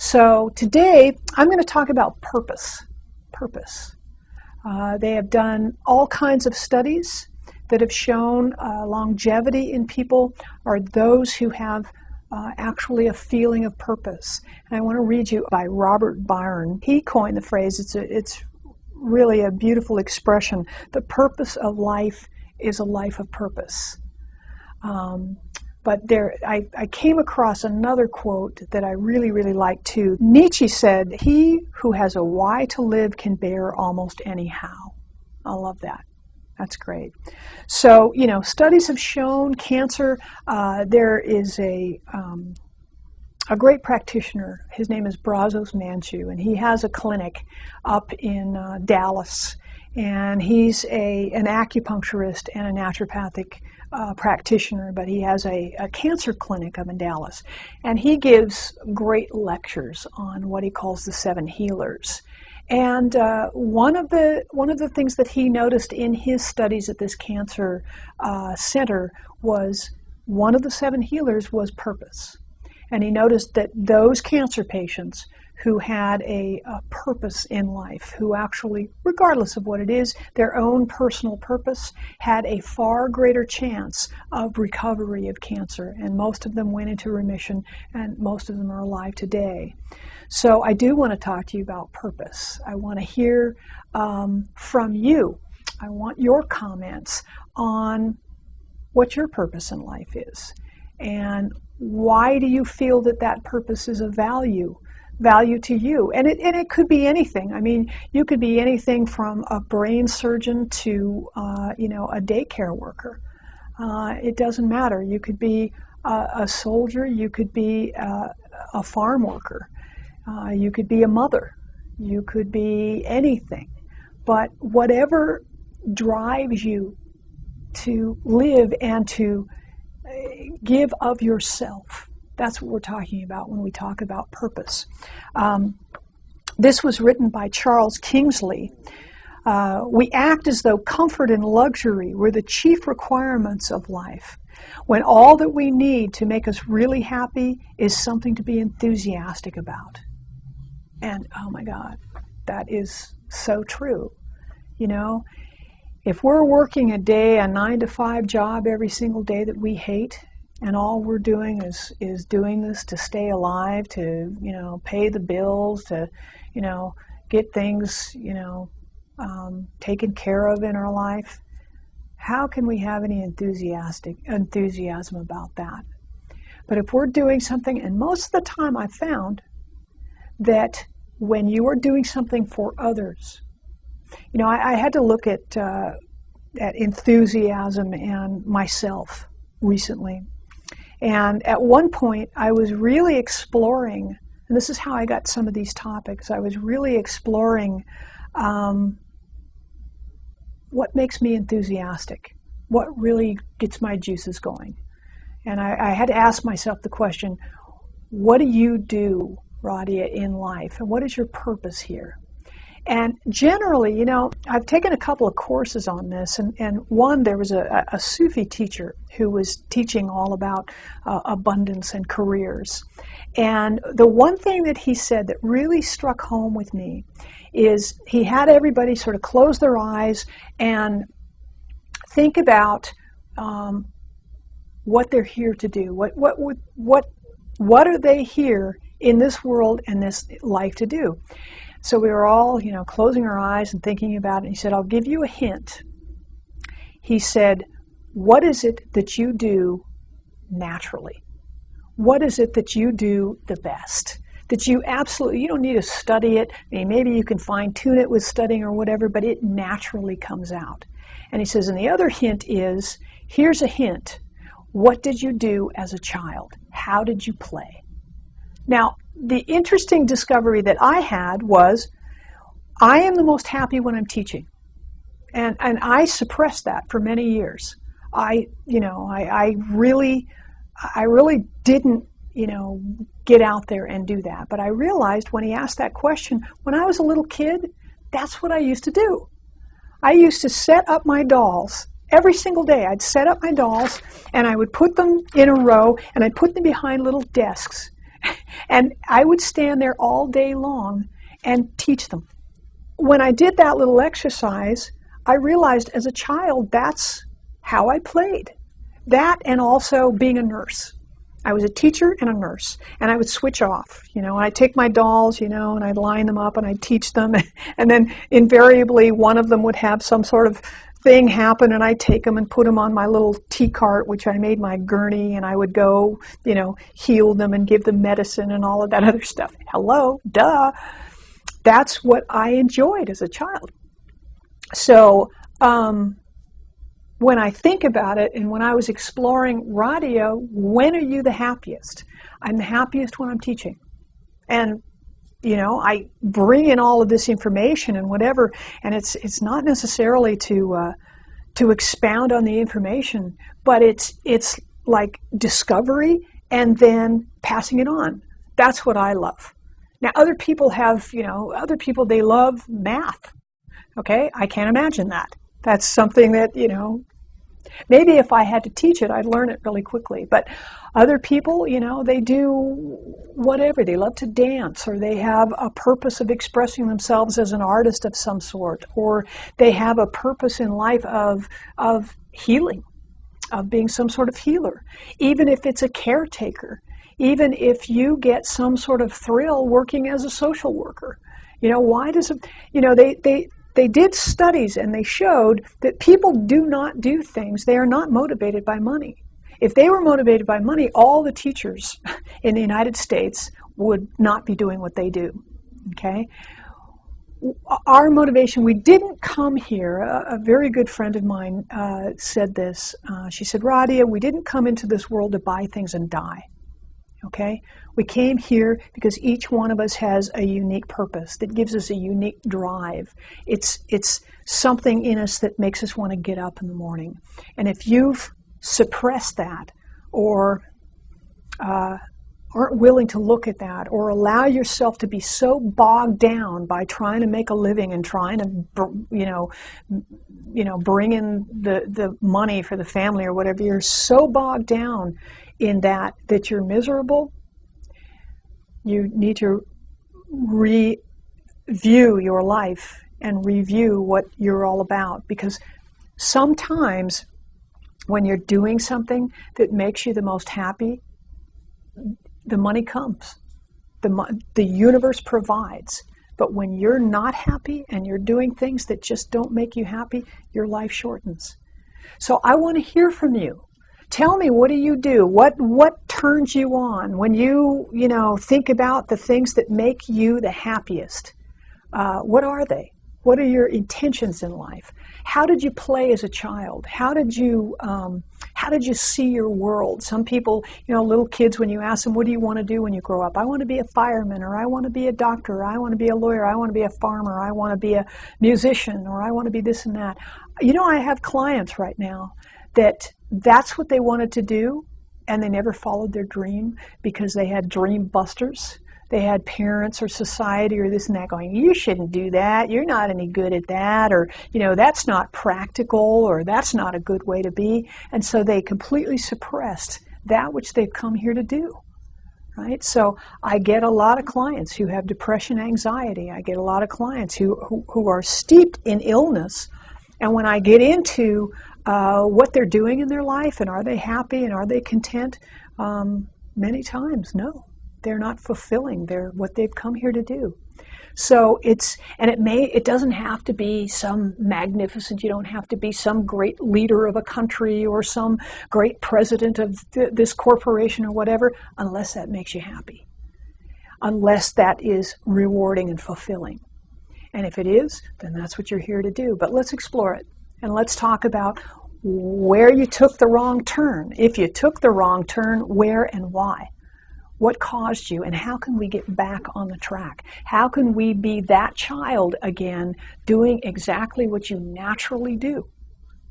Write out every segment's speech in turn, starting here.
So today I'm going to talk about purpose. Purpose. They have done all kinds of studies that have shown longevity in people are those who have actually a feeling of purpose. And I want to read you by Robert Byron. He coined the phrase, it's really a beautiful expression. The purpose of life is a life of purpose. But I came across another quote that I really, really like too. Nietzsche said, "He who has a why to live can bear almost any how." I love that. That's great. So, studies have shown cancer. There is a great practitioner. His name is Brazos Manchu, and he has a clinic up in Dallas. And he's an acupuncturist and a naturopathic practitioner, but he has a cancer clinic up in Dallas. And he gives great lectures on what he calls the 7 healers. And one of the things that he noticed in his studies at this cancer center was one of the 7 healers was purpose. And he noticed that those cancer patients who had a purpose in life, who actually, regardless of what it is, their own personal purpose, had a far greater chance of recovery of cancer. And most of them went into remission, and most of them are alive today. So I do want to talk to you about purpose. I want to hear from you. I want your comments on what your purpose in life is. And why do you feel that purpose is of value to you? And it could be anything. I mean, you could be anything from a brain surgeon to a daycare worker. It doesn't matter. You could be a soldier. You could be a farm worker. You could be a mother. You could be anything. But whatever drives you to live and to give of yourself, that's what we're talking about when we talk about purpose. This was written by Charles Kingsley. We act as though comfort and luxury were the chief requirements of life, when all that we need to make us really happy is something to be enthusiastic about. And oh my God, that is so true. If we're working a 9-to-5 job every single day that we hate, and all we're doing is doing this to stay alive, to pay the bills, to get things taken care of in our life, how can we have any enthusiasm about that? But if we're doing something, and most of the time I found that when you are doing something for others, I had to look at enthusiasm and myself recently. And at one point, I was really exploring, and this is how I got some of these topics, I was really exploring what makes me enthusiastic, what really gets my juices going. And I had to ask myself the question, what do you do, Radia, in life? And what is your purpose here? And generally, I've taken a couple of courses on this, and one, there was a Sufi teacher who was teaching all about abundance and careers. And the one thing that he said that really struck home with me is he had everybody sort of close their eyes and think about what they're here to do. What are they here in this world and this life to do? So we were all, closing our eyes and thinking about it. He said, I'll give you a hint. He said, what is it that you do naturally? What is it that you do the best? That you don't need to study it. I mean, maybe you can fine tune it with studying or whatever, but it naturally comes out. And he says, and the other hint is, here's a hint. What did you do as a child? How did you play? Now, the interesting discovery that I had was I am the most happy when I'm teaching. And I suppressed that for many years. I really didn't, get out there and do that. But I realized when he asked that question, when I was a little kid, that's what I used to do. I used to set up my dolls. Every single day I'd set up my dolls and I would put them in a row and I'd put them behind little desks. And I would stand there all day long and teach them. When I did that little exercise, I realized as a child that's how I played. That and also being a nurse. I was a teacher and a nurse, and I would switch off, and I'd take my dolls, and I'd line them up and I'd teach them, and then invariably one of them would have some sort of thing happen, and I'd take them and put them on my little tea cart, which I made my gurney, and I would go, heal them and give them medicine and all of that other stuff. Hello, duh. That's what I enjoyed as a child. So, when I think about it, and when I was exploring radio, when are you the happiest? I'm the happiest when I'm teaching. And, I bring in all of this information and whatever, and it's not necessarily to expound on the information, but it's like discovery and then passing it on. That's what I love. Now, other people have, they love math. Okay, I can't imagine that. That's something that, maybe if I had to teach it, I'd learn it really quickly. But other people, they do whatever. They love to dance, or they have a purpose of expressing themselves as an artist of some sort, or they have a purpose in life of healing, of being some sort of healer, even if it's a caretaker, even if you get some sort of thrill working as a social worker. Why does it, they did studies and they showed that people do not do things. They are not motivated by money. If they were motivated by money, all the teachers in the United States would not be doing what they do. Okay? Our motivation, we didn't come here. A very good friend of mine said this. She said, Radia, we didn't come into this world to buy things and die. Okay? We came here because each one of us has a unique purpose that gives us a unique drive. It's something in us that makes us want to get up in the morning. And if you've suppressed that, or aren't willing to look at that, or allow yourself to be so bogged down by trying to make a living and trying to bring in the money for the family or whatever, you're so bogged down in that you're miserable, you need to review your life and review what you're all about. Because sometimes when you're doing something that makes you the most happy, the money comes. The universe provides. But when you're not happy and you're doing things that just don't make you happy, your life shortens. So I want to hear from you. Tell me, what do you do? What turns you on when you think about the things that make you the happiest? What are they? What are your intentions in life? How did you play as a child? How did you see your world? Some people, little kids, when you ask them, what do you want to do when you grow up? I want to be a fireman, or I want to be a doctor, or I want to be a lawyer, I want to be a farmer, I want to be a musician, or I want to be this and that. I have clients right now that's what they wanted to do, and they never followed their dream because they had dream busters. They had parents or society or this and that going, you shouldn't do that, you're not any good at that, or that's not practical, or that's not a good way to be. And so they completely suppressed that which they've come here to do. Right? So I get a lot of clients who have depression, anxiety. I get a lot of clients who are steeped in illness. And when I get into what they're doing in their life, and are they happy and are they content, many times, no, they're not fulfilling what they've come here to do. So it doesn't have to be some magnificent, you don't have to be some great leader of a country or some great president of this corporation or whatever, unless that makes you happy, unless that is rewarding and fulfilling. And if it is, then that's what you're here to do. But let's explore it, and let's talk about where you took the wrong turn. If you took the wrong turn, where and why? What caused you, and how can we get back on the track? How can we be that child again, doing exactly what you naturally do?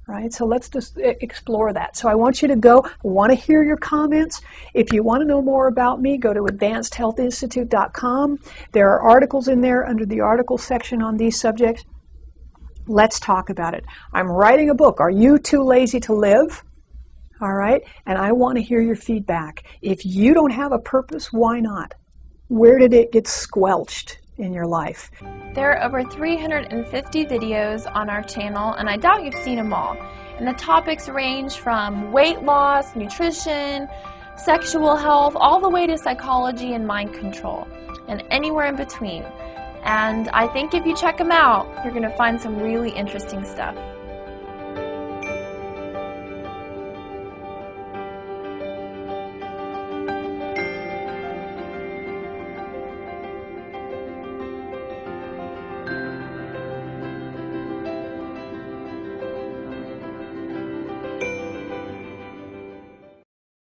Right? So let's just explore that. So I want you to go. I want to hear your comments. If you want to know more about me, go to advancedhealthinstitute.com. There are articles in there under the article section on these subjects. Let's talk about it. I'm writing a book. Are you too lazy to live? All right? And I want to hear your feedback. If you don't have a purpose, why not? Where did it get squelched in your life? There are over 350 videos on our channel, and I doubt you've seen them all. And the topics range from weight loss, nutrition, sexual health, all the way to psychology and mind control, and anywhere in between. And I think if you check them out, you're going to find some really interesting stuff.